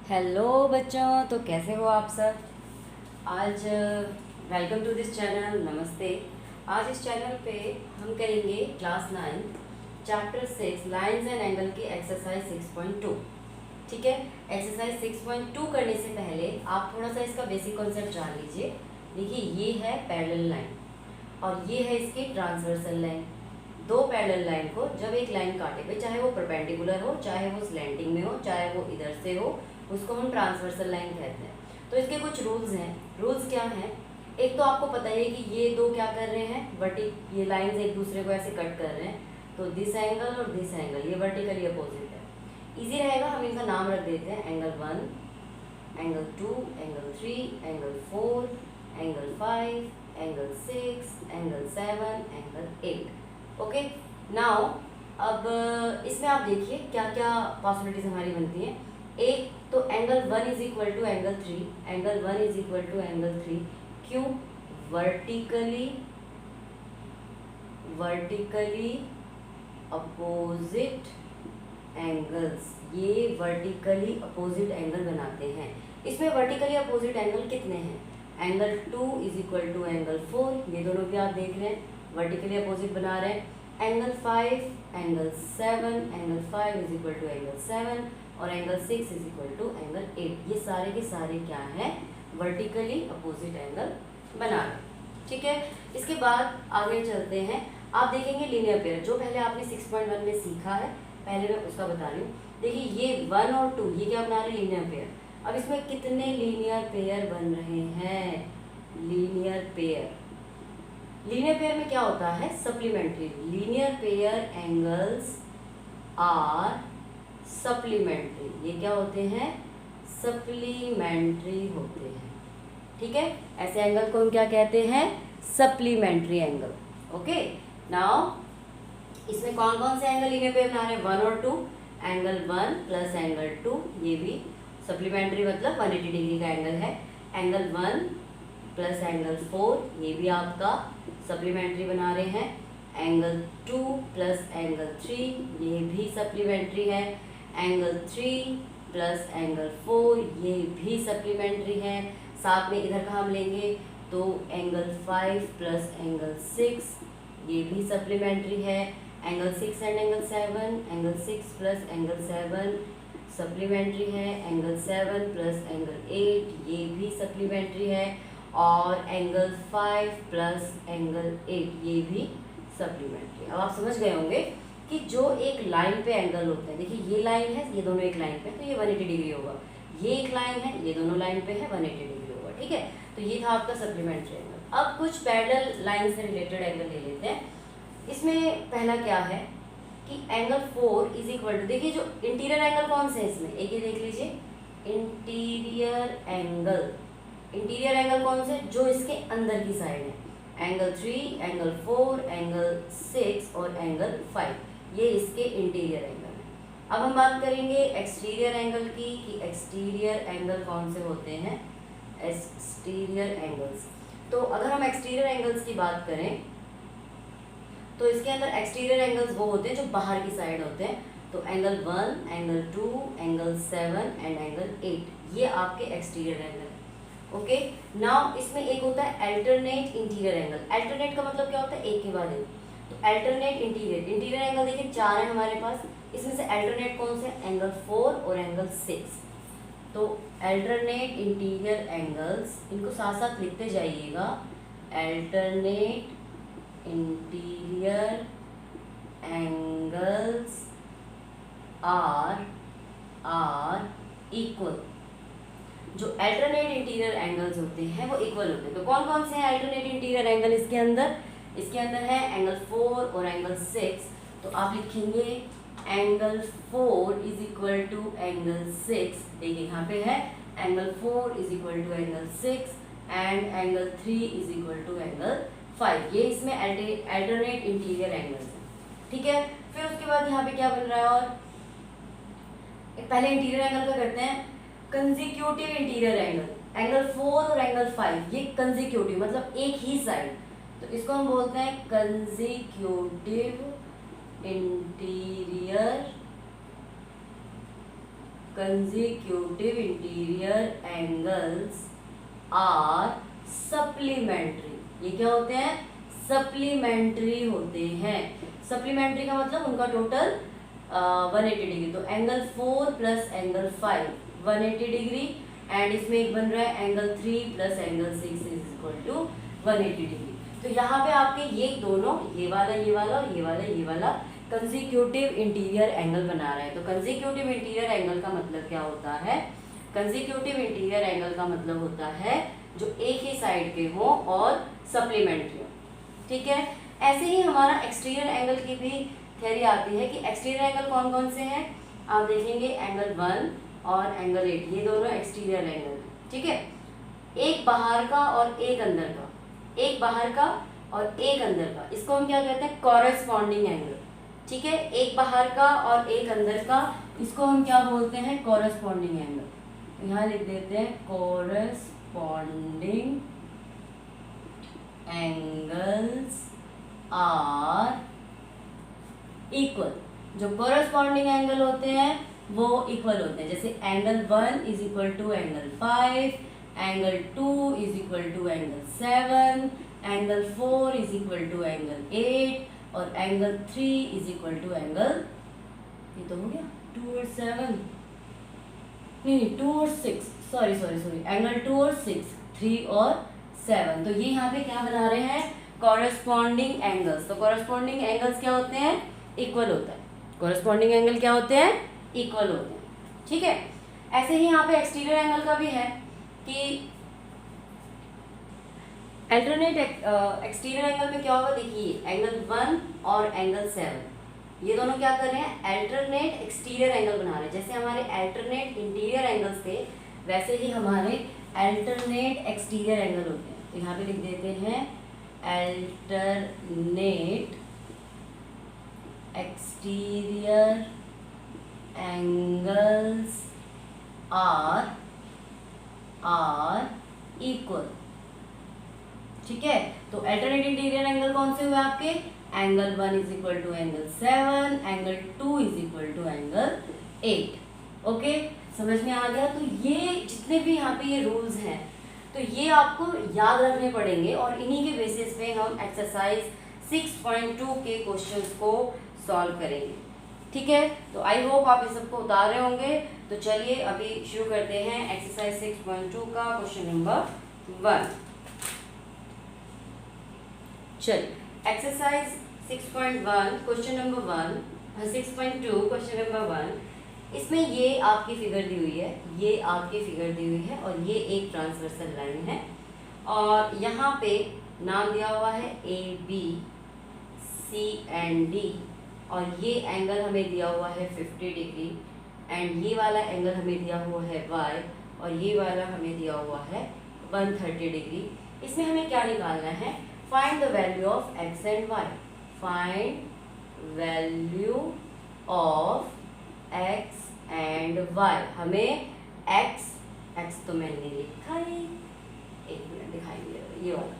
Hello बच्चों, तो कैसे हो आप सब। आज वेलकम टू दिस चैनल। नमस्ते। आज इस चैनल पे हम करेंगे class 9 chapter 6 lines and angle की एक्सरसाइज 6.2। ठीक है। एक्सरसाइज 6.2 करने से पहले आप थोड़ा सा इसका बेसिक कॉन्सेप्ट जान लीजिए। देखिए, ये है पैरेलल लाइन और ये है इसकी ट्रांसवर्सल लाइन। दो पैरेलल लाइन को जब एक लाइन काटे हुए, चाहे वो परपेंडिकुलर हो, चाहे वो स्लैंटिंग में हो, चाहे वो इधर से हो, उसको हम ट्रांसवर्सल लाइन कहते हैं। तो इसके कुछ रूल्स हैं। रूल्स क्या हैं? एक तो आपको पता है कि ये दो क्या कर रहे हैं, ये लाइंस एक दूसरे को ऐसे कट कर रहे हैं। तो दिस एंगल और दिस एंगल ये वर्टिकली अपोजिट है। इजी रहेगा, हम इनका नाम रख देते हैं angle 1, angle 2, angle 3, angle 4, angle 5, angle 6, angle 7, angle 8। Okay. Now अब इसमें आप देखिए क्या क्या पॉसिबिलिटीज हमारी बनती हैं। एक तो angle 1 is equal to angle 3, angle 1 is equal to angle 3। क्यों? वर्टिकली अपोजिट एंगल्स, ये वर्टिकली अपोजिट एंगल बनाते हैं। इसमें वर्टिकली अपोजिट एंगल कितने हैं? Angle 2 is equal to angle 4, ये दोनों भी आप देख रहे हैं वर्टिकली अपोजिट बना रहे हैं। Angle 5, angle 7, angle 5 is equal to angle 7 और angle 6 is equal to angle 8। ये सारे के सारे क्या हैं? वर्टिकली अपोजिट एंगल बना रहे हैं। ठीक है। इसके बाद आगे चलते हैं। आप देखेंगे लीनियर पेयर, जो पहले आपने 6.1 में सीखा है, पहले मैं उसका बता रही हूँ। देखिए ये 1 और 2 ये क्या बना रहे हैं? Linear pair. अब इसमें कितने लीनियर पेयर बन रहे हैं? लीनियर पेयर में क्या होता है? Supplementary. Linear pair angles are supplementary. ये क्या होते हैं? सप्लीमेंट्री होते हैं। ठीक है। ऐसे एंगल को हम क्या कहते हैं? Supplementary angle. ओके। नाउ इसमें कौन कौन से एंगल लीनियर पेयर बना रहे हैं? 1 और 2। एंगल 1 प्लस एंगल 2 ये भी सप्लीमेंट्री, मतलब 180 डिग्री का एंगल है। एंगल 1 प्लस एंगल 4 ये भी आपका सप्लीमेंट्री बना रहे हैं। एंगल 2 प्लस एंगल 3 ये भी सप्लीमेंट्री है। एंगल 3 प्लस एंगल 4 ये भी सप्लीमेंट्री है। साथ में इधर का हम लेंगे तो एंगल 5 प्लस एंगल 6 ये भी सप्लीमेंट्री है। Angle 6 and angle 7, angle 6 plus angle 7 supplementary है। एंगल 7 प्लस एंगल 8 ये भी सप्लीमेंट्री है। और एंगल 5 प्लस एंगल 8 ये भी सप्लीमेंट्री। अब आप समझ गए होंगे कि जो एक लाइन पे एंगल होते हैं, देखिए ये लाइन है, ये दोनों एक लाइन पे है तो ये 180 डिग्री होगा। ये एक लाइन है, ये दोनों लाइन पे है, 180 डिग्री होगा। ठीक है। तो ये था आपका सप्लीमेंट्री एंगल। अब कुछ पैरेलल लाइन से रिलेटेड एंगल ले लेते हैं। इसमें पहला क्या है कि एंगल 4 इज इक्वल टू, देखिए जो इंटीरियर एंगल कौन से है इसमें, एक ये देख लीजिए इंटीरियर एंगल कौन से? जो इसके अंदर की साइड है। एंगल 3, एंगल 4, एंगल 6 और एंगल 5 ये इसके इंटीरियर एंगल है। अब हम बात करेंगे एक्सटीरियर एंगल की कि एक्सटीरियर एंगल कौन से होते हैं? Exterior angles. तो अगर हम एक्सटीरियर एंगल्स की बात करें तो इसके अंदर एक्सटीरियर एंगल्स वो होते हैं जो बाहर की साइड होते हैं। तो angle 1, angle 2, angle 7 and angle 8 ये आपके एक्सटीरियर एंगल है। ओके। नाउ इसमें एक होता है अल्टरनेट इंटीरियर एंगल। अल्टरनेट का मतलब क्या होता है? एक के बाद एक। तो अल्टरनेट इंटीरियर एंगल देखिए 4 है हमारे पास। इसमें से अल्टरनेट कौन से? एंगल 4 और एंगल 6। तो अल्टरनेट इंटीरियर एंगल्स, इनको साथ साथ लिखते जाइएगा। Alternate interior angles are equal. जो अल्टरनेट इंटीरियर एंगल्स होते हैं वो इक्वल होते हैं। तो कौन कौन से हैं अल्टरनेट इंटीरियर एंगल इसके अंदर? इसके अंदर है एंगल 4 और एंगल 6। तो आप लिखेंगे angle 4 is equal to angle 6। देखिए यहाँ पे है angle 4 is equal to angle 6 and angle 3 is equal to angle 5। ये इसमें अल्टरनेट इंटीरियर एंगल्स हैं। ठीक है। फिर उसके बाद यहाँ पे क्या बन रहा है? और पहले इंटीरियर एंगल का करते हैं कंसेक्यूटिव इंटीरियर एंगल। एंगल 4 और एंगल 5 ये कंसेक्यूटिव मतलब एक ही साइड, तो इसको हम बोलते हैं consecutive interior consecutive interior angles are supplementary. ये क्या होते हैं? सप्लीमेंट्री होते हैं। सप्लीमेंट्री का मतलब उनका टोटल 180 डिग्री। तो angle 4 plus angle 5 180 degree, and इसमें एक बन रहा है angle 3 plus angle 6 is equal to 180 degree. तो यहाँ पे आपके ये दोनों, ये वाला और ये वाला कंसेक्यूटिव इंटीरियर एंगल बना रहे हैं। तो कंसेक्यूटिव इंटीरियर एंगल का मतलब क्या होता है? कंसेक्यूटिव इंटीरियर एंगल का मतलब होता है जो एक ही साइड के हो और सप्लीमेंट्री हो। ठीक है, ऐसे ही हमारा एक्सटीरियर एंगल की भी थ्योरी आती है कि एक्सटीरियर एंगल कौन कौन से हैं। आप देखेंगे एंगल 1 और एंगल 8, ये दोनों एक्सटीरियर एंगल हैं। ठीक है, एक बाहर का और एक अंदर का, एक बाहर का और एक अंदर का, इसको हम क्या कहते हैं? Corresponding angle. ठीक है, एक बाहर का और एक अंदर का, इसको हम क्या बोलते हैं? Corresponding angle. यहाँ लिख देते हैं कॉरेस्पॉन्डिंग एंगल्स आर इक्वल। जो कॉरेस्पॉन्डिंग एंगल होते हैं वो इक्वल होते हैं। जैसे angle 1 is equal to angle 5, angle 2 is equal to angle 7, angle 4 is equal to angle 8 और angle 3 is equal to angle, ये तो हो गया 2 और 7, नहीं 2 और 6, सॉरी एंगल 2 और 6, 3 और 7। तो ये यहाँ पे क्या बना रहे हैं? Corresponding angles. तो कॉरेस्पॉन्डिंग एंगल्स क्या होते हैं? इक्वल होता है। कॉरेस्पॉन्डिंग एंगल क्या होते हैं? इक्वल होते हैं। ठीक है, ऐसे ही यहाँ पे एक्सटीरियर एंगल का भी है कि अल्टरनेट एक्सटीरियर एंगल में क्या होगा? देखिए एंगल 1 और एंगल 7 ये दोनों क्या कर रहे हैं? अल्टरनेट एक्सटीरियर एंगल बना रहे हैं। जैसे हमारे अल्टरनेट इंटीरियर एंगल्स थे, वैसे ही हमारे अल्टरनेट एक्सटीरियर एंगल होते हैं। तो यहाँ पे लिख देते हैं alternate exterior angles are equal. ठीक है, तो अल्टरनेट इंटीरियर एंगल कौन से हुए आपके? Angle 1 is equal to angle 7, angle 2 is equal to angle 8। Okay, समझ में आ गया? तो ये जितने भी यहाँ पे ये रूल्स हैं, तो ये आपको याद रखने पड़ेंगे और इन्हीं के बेसिस पे हम एक्सरसाइज 6.2 के क्वेश्चंस को सॉल्व करेंगे। ठीक है, तो आई होप आप इस सबको उतार रहे होंगे। तो चलिए अभी शुरू करते हैं एक्सरसाइज 6.2 का क्वेश्चन नंबर 1। चलिए exercise 6.1 question number 1, 6.2 question number 1। इसमें ये आपकी फिगर दी हुई है, ये आपकी फिगर दी हुई है और ये एक ट्रांसवर्सल लाइन है और यहाँ पे नाम दिया हुआ है AB, C एंड D और ये एंगल हमें दिया हुआ है 50 डिग्री एंड ये वाला एंगल हमें दिया हुआ है Y और ये वाला हमें दिया हुआ है 130 डिग्री। इसमें हमें क्या निकालना है? Find the value of x and y। Find value of x and y। हमें x तो मैंने लिखा है, एक मिनट दिखाएंगे, ये वाला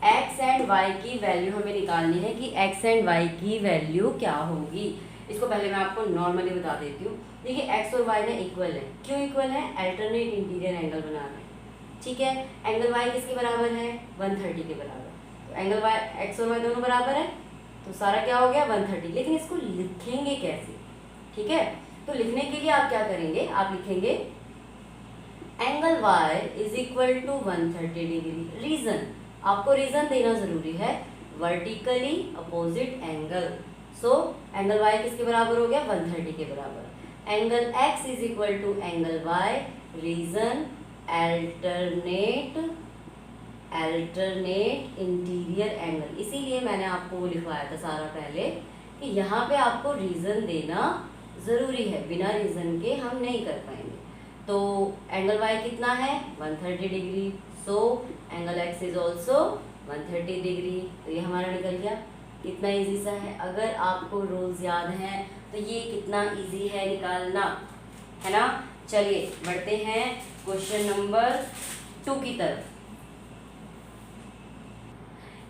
x एंड y की वैल्यू हमें निकालनी है कि x एंड y की वैल्यू क्या होगी। इसको पहले मैं आपको नॉर्मली बता देती हूँ। देखिए x और y ना इक्वल है। क्यों इक्वल है? अल्टरनेट इंटीरियर एंगल बना रहे हैं। ठीक है, एंगल y किसके बराबर है? 130 के बराबर। तो एंगल y x और y दोनों बराबर है तो सारा क्या हो गया? 130। लेकिन इसको लिखेंगे कैसे? ठीक है, तो लिखने के लिए आप क्या करेंगे? आप लिखेंगे angle y is equal to 130 degree. Reason, आपको रीजन देना जरूरी है। Vertically opposite angle. So angle y किसके बराबर हो गया? 130 के बराबर। Angle x is equal to angle y। Reason alternate interior angle. इसीलिए मैंने आपको वो लिखवाया था सारा पहले कि यहाँ पे आपको रीजन देना ज़रूरी है, बिना रीजन के हम नहीं कर पाएंगे। तो एंगल y कितना है? 130 degree. So angle x is also 130 degree. तो ये हमारा निकल गया। कितना इजी सा है, अगर आपको रूल्स याद हैं तो ये कितना इजी है निकालना, है ना। चलिए बढ़ते हैं क्वेश्चन नंबर 2 की तरफ।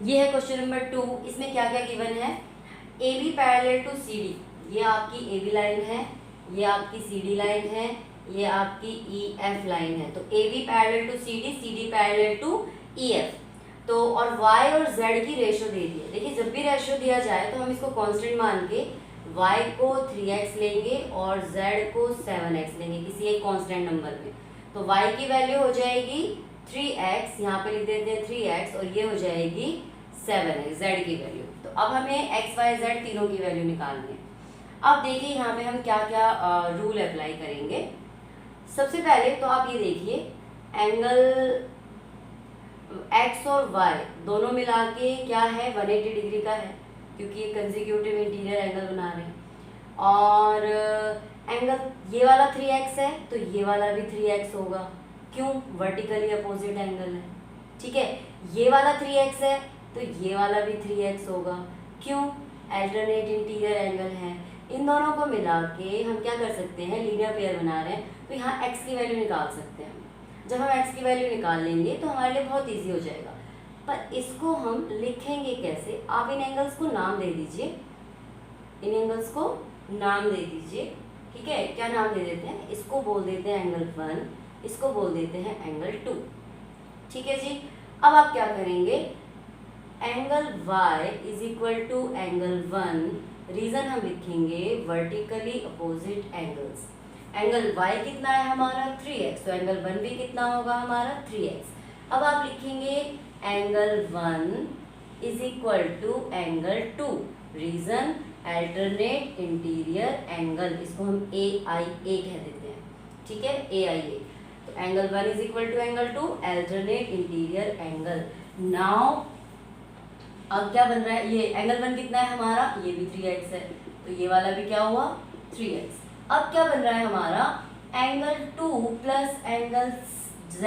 ये है क्वेश्चन नंबर 2। इसमें क्या क्या गिवन है? AB पैरेलल टू CD, ये आपकी AB लाइन है ये आपकी सी डी लाइन है, ये आपकी ई एफ लाइन है। तो A B parallel to C D parallel to E F. तो और y और z की रेशो दे दी है। देखिए जब भी रेशो दिया जाए तो हम इसको कांस्टेंट मान के y को 3x लेंगे और z को 7x लेंगे किसी एक कांस्टेंट नंबर में। तो y की वैल्यू हो जाएगी 3x, यहाँ पे लिख देते हैं 3x, और ये हो जाएगी 7x z की वैल्यू। तो अब हमें x y z तीनों की वैल्यू निकालनी है। अब देखिए यहाँ पे हम क्या क्या रूल अप्लाई करेंगे। सबसे पहले तो आप ये देखिए एंगल x और y दोनों मिला के क्या है 180 डिग्री का है, क्योंकि ये कंसेक्यूटिव इंटीरियर एंगल बना रहे हैं। और एंगल ये वाला 3x है तो ये वाला भी 3x होगा, क्यों? वर्टिकली अपोजिट एंगल है। ठीक है, ये वाला 3x है तो ये वाला भी 3x होगा, क्यों? अल्टरनेट इंटीरियर एंगल है। इन दोनों को मिला के हम क्या कर सकते हैं, लीनियर पेयर बना रहे हैं तो यहाँ x की वैल्यू निकाल सकते हैं। जब हम x की वैल्यू निकाल लेंगे तो हमारे लिए बहुत इजी हो जाएगा। पर इसको हम लिखेंगे कैसे? आप इन एंगल्स को नाम दे दीजिए, इन एंगल्स को नाम दे दीजिए। ठीक है, क्या नाम दे देते हैं? इसको बोल देते हैं एंगल 1, इसको बोल देते हैं एंगल 2। ठीक है जी। अब आप क्या करेंगे, angle y is equal to angle 1, reason हम लिखेंगे vertically opposite angles. Angle y कितना है हमारा 3x, तो एंगल 1 भी कितना होगा हमारा 3x। अब आप लिखेंगे angle 1 is equal to angle 2, reason alternate interior angle, इसको हम AIA कह देते हैं। ठीक है, AIA। तो angle 1 is equal to angle 2 alternate interior angle. Now अब क्या बन रहा है, ये एंगल 1 कितना है हमारा, ये भी 3x है, तो ये वाला भी क्या हुआ 3x। अब क्या बन रहा है हमारा, angle 2 plus angle z,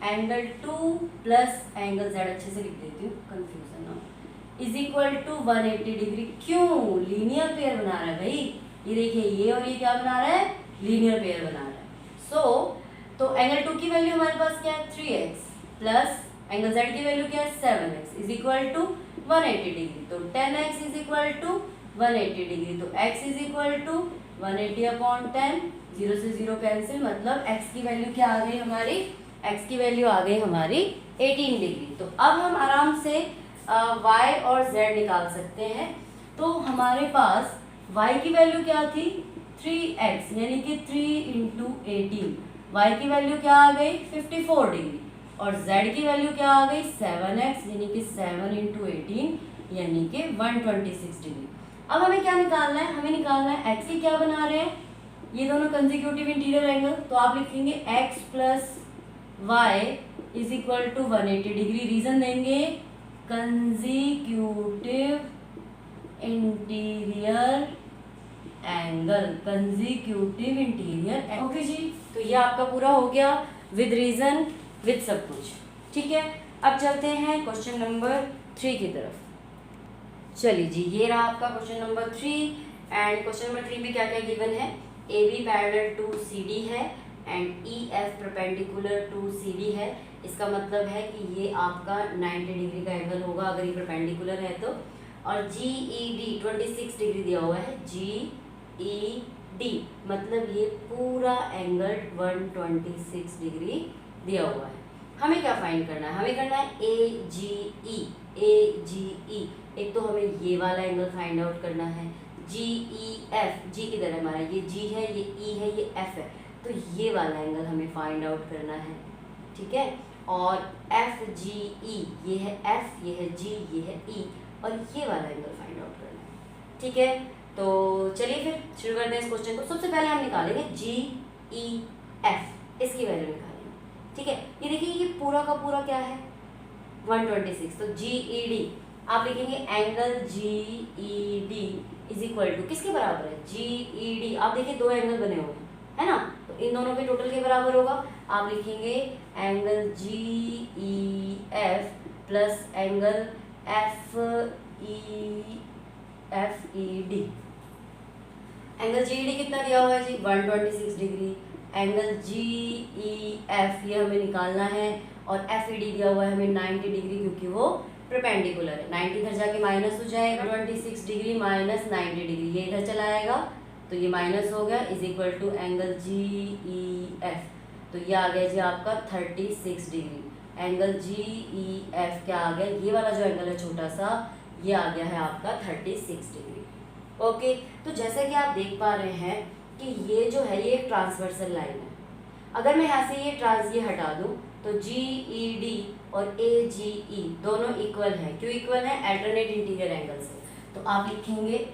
angle 2 plus angle z, अच्छे से लिख देती हूँ कंफ्यूजन ना, इज इक्वल टू 180 डिग्री। क्यों? लीनियर पेयर बना रहा है भाई। ये देखिए ये और ये क्या बना रहा है, लीनियर पेयर बना रहा है। तो एंगल 2 की वैल्यू हमारे पास क्या है 3x, प्लस एंगल z की वैल्यू क्या है 7x, is equal to 180 degree. तो 10x is equal to 180 degree, तो x is equal to 180 upon 10, 0 से 0 कैंसिल, मतलब x की वैल्यू क्या आ गई हमारी, x की वैल्यू आ गई हमारी 18 डिग्री। तो अब हम आराम से y और z निकाल सकते हैं। तो हमारे पास y की वैल्यू क्या थी 3x, यानी कि 3 इंटू 18, y की वैल्यू क्या आ गई 54 डिग्री, और z की वैल्यू क्या आ गई 7x, यानी कि 7 इंटू 18, यानी कि 126 डिग्री। अब हमें क्या निकालना है, हमें निकालना है x की क्या बना रहे हैं, ये दोनों कंसेक्यूटिव इंटीरियर एंगल, तो आप लिखेंगे x plus y is equal to 180 degree, reason देंगे consecutive interior angle, consecutive interior. Okay जी, तो ये आपका पूरा हो गया विद रीजन विद सब कुछ। ठीक है, अब चलते हैं क्वेश्चन नंबर 3 की तरफ। चलिए जी, ये रहा आपका question number 3। And question number 3 में क्या क्या गिवन है, A B parallel to C D है and E F perpendicular to C D है। इसका मतलब है कि ये आपका 90 डिग्री का एंगल होगा अगर ये परपेंडिकुलर है तो। और जी ई डी 26 डिग्री दिया हुआ है, जी ई डी मतलब ये पूरा एंगल 126 डिग्री दिया हुआ है। हमें क्या फाइंड करना है, हमें करना है ए जी ई, ए जी ई। एक तो हमें ये वाला एंगल फाइंड आउट करना है, जी ई एफ, जी किधर है हमारा, ये जी है, ये ई है, ये एफ है, तो ये वाला एंगल हमें फाइंड आउट करना है। ठीक है, और एफ जी ई, ये है एफ, ये है जी, ये है ई, और ये वाला एंगल फाइंड आउट करना है। ठीक है, तो चलिए फिर शुरू करते हैं इस क्वेश्चन को। सबसे पहले हम निकालेंगे जी ई एफ, इसकी वैल्यू निकालेंगे। ठीक है, ये देखिए ये पूरा का पूरा क्या है 126, तो जी ई डी आप लिखेंगे angle G E D is equal to किसके बराबर है, जी ई डी। आप देखिए दो एंगल बने हुए हैं, है ना, तो इन दोनों के टोटल के बराबर होगा। आप लिखेंगे angle G E F plus angle F E D. Angle G E D कितना दिया हुआ है जी 126 degree. Angle G E F ये हमें निकालना है, और एफ ई डी दिया हुआ है हमें 90 डिग्री, क्योंकि वो परपेंडिकुलर है। 90 इधर जाके माइनस हो जाएगा, 26 डिग्री माइनस 90 डिग्री ये इधर चला आएगा, तो तो ये माइनस हो गया, is equal to angle G E F, तो ये आ गया जी आपका 36 degree. Angle G E F क्या आ गया, ये वाला जो एंगल है छोटा सा, ये आ गया है आपका 36 डिग्री। ओके, तो जैसा कि आप देख पा रहे हैं कि ये जो है ये एक ट्रांसवर्सल लाइन है। अगर मैं यहाँ से ये हटा दूँ तो जी ई डी और ए जी ई दोनों इक्वल है। क्यों इक्वल है, अल्टरनेट इंटीरियर एंगल से। तो आप लिखेंगे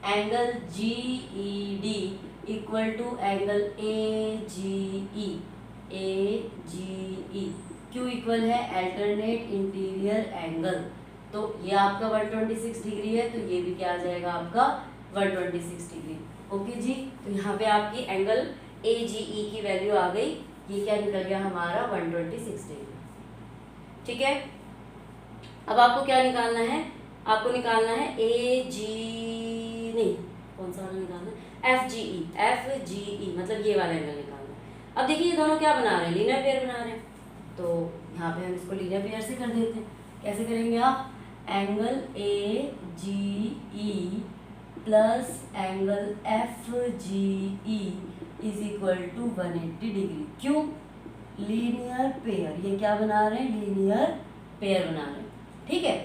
angle G E D equal to angle A G E. क्यों इक्वल है, अल्टरनेट इंटीरियर एंगल। तो ये आपका 126 डिग्री है, तो ये भी क्या आ जाएगा आपका 126 डिग्री। ओके जी, तो यहाँ पे आपकी एंगल ए जी ई की वैल्यू आ गई, ये क्या निकल गया हमारा 126 डिग्री। ठीक है, अब आपको क्या निकालना है, आपको निकालना है ए जी, नहीं कौन सा वाला निकालना है, एफ जी ई, मतलब ये वाला एंगल निकालना है। अब देखिए ये दोनों क्या बना रहे हैं, लीनियर पेयर बना रहे हैं, तो यहाँ पे हम इसको लीनियर पेयर से कर देते हैं। कैसे करेंगे आप, angle A G E plus angle F G E is equal to 180 degree. क्यों, लीनियर पेयर, ये क्या बना रहे हैं, लीनियर पेयर बना रहे हैं। ठीक है,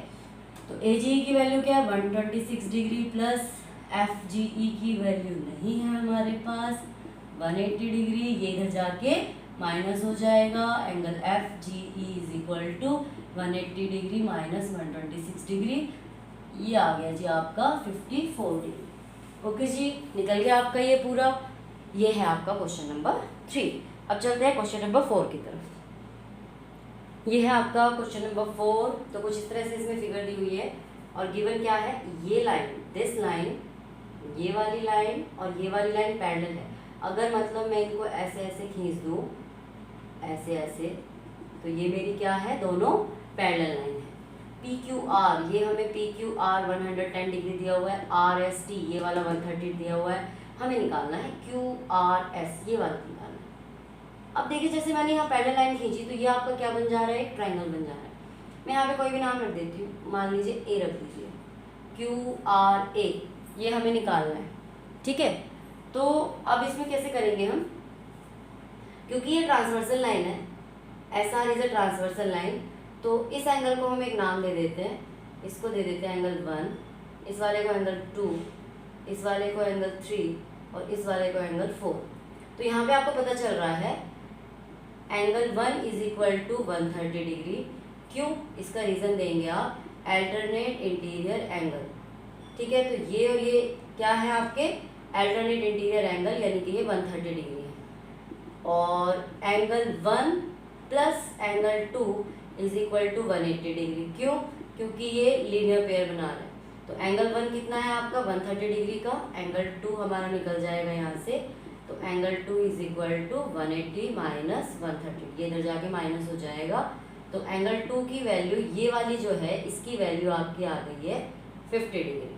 तो ए जी ई की वैल्यू क्या है 126 डिग्री प्लस एफ जी ई की वैल्यू नहीं है हमारे पास 180 डिग्री, ये इधर जाके माइनस हो जाएगा। Angle F G E is equal to 180 degree minus 126 degree, ये आ गया जी आपका 54 डिग्री। ओके जी, निकल गया आपका ये पूरा। ये है आपका क्वेश्चन नंबर 3। अब चलते हैं क्वेश्चन नंबर 4 की तरफ। ये है आपका क्वेश्चन नंबर 4। तो कुछ इस तरह से इसमें फिगर दी हुई है और गिवन क्या है, ये लाइन, दिस लाइन, ये वाली लाइन और ये वाली लाइन पैरेलल है। अगर मतलब मैं इनको ऐसे ऐसे खींच दूँ, ऐसे ऐसे, तो ये मेरी क्या है, दोनों पैरेलल लाइन है। पी क्यू आर, ये हमें पी क्यू आर 110 डिग्री दिया हुआ है, आर एस टी ये वाला 130 दिया हुआ है, हमें निकालना है क्यू आर एस, ये वाला निकालना है। अब देखिए जैसे मैंने यहाँ पैरेलल लाइन खींची तो ये आपका क्या बन जा रहा है, एक ट्राइंगल बन जा रहा है। मैं यहाँ पे कोई भी नाम रख देती हूँ, मान लीजिए ए रख दीजिए, क्यू आर ए, ये हमें निकालना है। ठीक है, तो अब इसमें कैसे करेंगे हम, क्योंकि ये ट्रांसवर्सल लाइन है, S R is a transversal line, तो इस एंगल को हम एक नाम दे देते हैं, इसको दे देते हैं एंगल 1, इस वाले को एंगल 2, इस वाले को एंगल 3 और इस वाले को एंगल 4। तो यहाँ पे आपको पता चल रहा है angle 1 is equal to 130 degree. क्यों, इसका रीज़न देंगे आप, अल्टरनेट इंटीरियर एंगल। ठीक है, तो ये और ये क्या है आपके अल्टरनेट इंटीरियर एंगल, यानी कि ये 130 डिग्री है। और angle 1 plus angle 2 is equal to 180 degree. क्यों, क्योंकि ये लीनियर पेयर बना रहे हैं। तो एंगल 1 कितना है आपका 130 डिग्री का, एंगल 2 हमारा निकल जाएगा यहाँ से, तो angle 2 is equal to 180 minus 130, ये इधर जाके माइनस हो जाएगा। तो एंगल 2 की वैल्यू, ये वाली जो है इसकी वैल्यू आपकी आ गई है 50 डिग्री।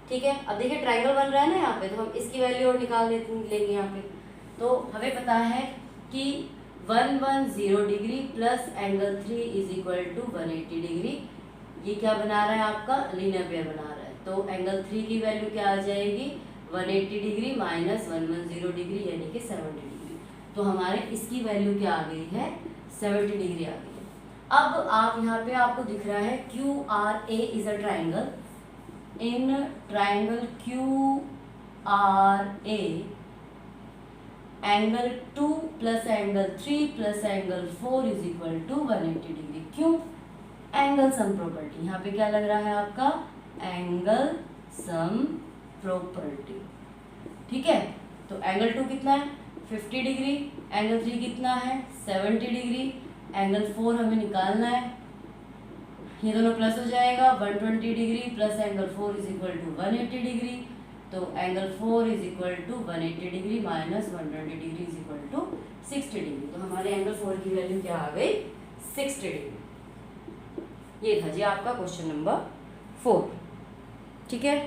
ठीक है, अब देखिए ट्राइंगल बन रहा है ना यहाँ पे, तो हम इसकी वैल्यू और निकाल लेंगे यहाँ पे। तो हमें पता है कि 110 degree plus angle 3 is equal to 180 degree, ये क्या बना रहा है आपका, लीनियर पेयर बना रहा है। तो एंगल 3 की वैल्यू क्या आ जाएगी 180 डिग्री माइनस 110 डिग्री, यानी कि 70 डिग्री। तो हमारे इसकी वैल्यू क्या आ गई है 70 डिग्री आ गई है। अब आप यहाँ पे आपको दिख रहा है Q R A is a triangle, in triangle Q R A angle 2 plus angle 3 plus angle 4 is equal to 180 degree. क्यों, एंगल सम प्रॉपर्टी, यहाँ पे क्या लग रहा है आपका एंगल सम प्रॉपर्टी। ठीक है, तो एंगल 2 कितना है 50 डिग्री, एंगल 3 कितना है 70 डिग्री, एंगल 4 हमें निकालना है, ये दोनों प्लस हो जाएगा 120 degree plus angle 4 is equal to 180 degree. तो angle 4 is equal to 180 degree minus 120 degree is equal to 60 degree. तो हमारे एंगल 4 की वैल्यू क्या आ गई 60 डिग्री। ये था जी आपका क्वेश्चन नंबर 4। ठीक है,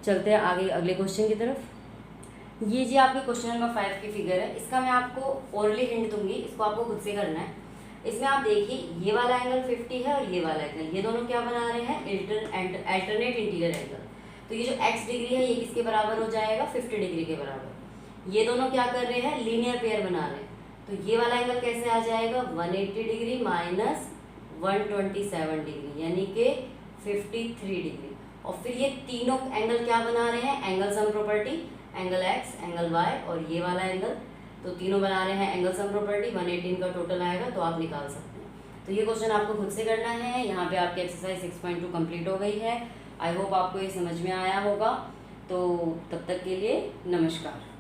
चलते हैं आगे अगले क्वेश्चन की तरफ। ये जी आपके क्वेश्चन नंबर 5 की फिगर है, इसका मैं आपको ओरली हिंट दूंगी, इसको आपको खुद से करना है। इसमें आप देखिए ये वाला एंगल 50 है और ये वाला एंगल, ये दोनों क्या बना रहे हैं अल्टरनेट इंटीरियर एंगल। तो ये जो x डिग्री है ये किसके बराबर हो जाएगा, 50 डिग्री के बराबर। ये दोनों क्या कर रहे हैं, लीनियर पेयर बना रहे हैं, तो ये वाला एंगल कैसे आ जाएगा, 180 डिग्री माइनस 127 डिग्री यानी कि 53 डिग्री। और फिर ये तीनों एंगल क्या बना रहे हैं, angle sum property, angle x, angle y और ये वाला एंगल, तो तीनों बना रहे हैं एंगल सम प्रॉपर्टी। 118 का टोटल आएगा तो आप निकाल सकते हैं। तो ये क्वेश्चन आपको खुद से करना है। यहाँ पे आपकी एक्सरसाइज 6.2 कंप्लीट हो गई है। आई होप आपको ये समझ में आया होगा। तो तब तक के लिए नमस्कार।